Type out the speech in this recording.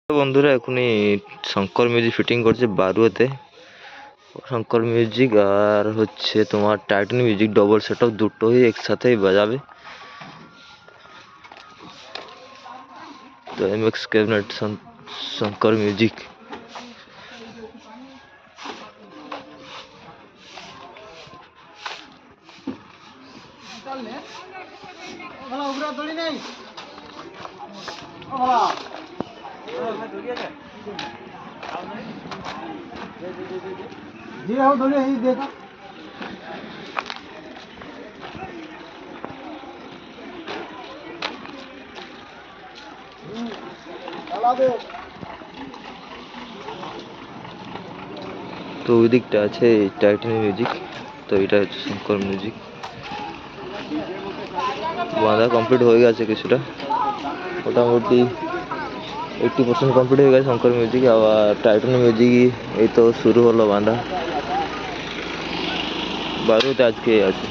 বন্ধুরা এখনই Shankar music fitting করছে বারুয়াতে। শঙ্কর মিউজিক আর হচ্ছে তোমার টাইটান মিউজিক ডবল সেটআপ দুটোই একসাথেই বাজাবে। তো এমএক্স ক্যাবিনেট শঙ্কর মিউজিক। जी आओ थोड़ी यही देखा তো ওই দিকটা আছে টাইটান মিউজিক, তো এটা হচ্ছে শঙ্কর মিউজিক। বাঁধা কমপ্লিট হয়ে গেছে কিছুটা, মোটামুটি 80% কমপ্লিট হয়ে গেছে শঙ্কর মিউজিক। আবার টাইটান মিউজিক এই তো শুরু হলো বাঁধা, বারুতে আজকে আছে।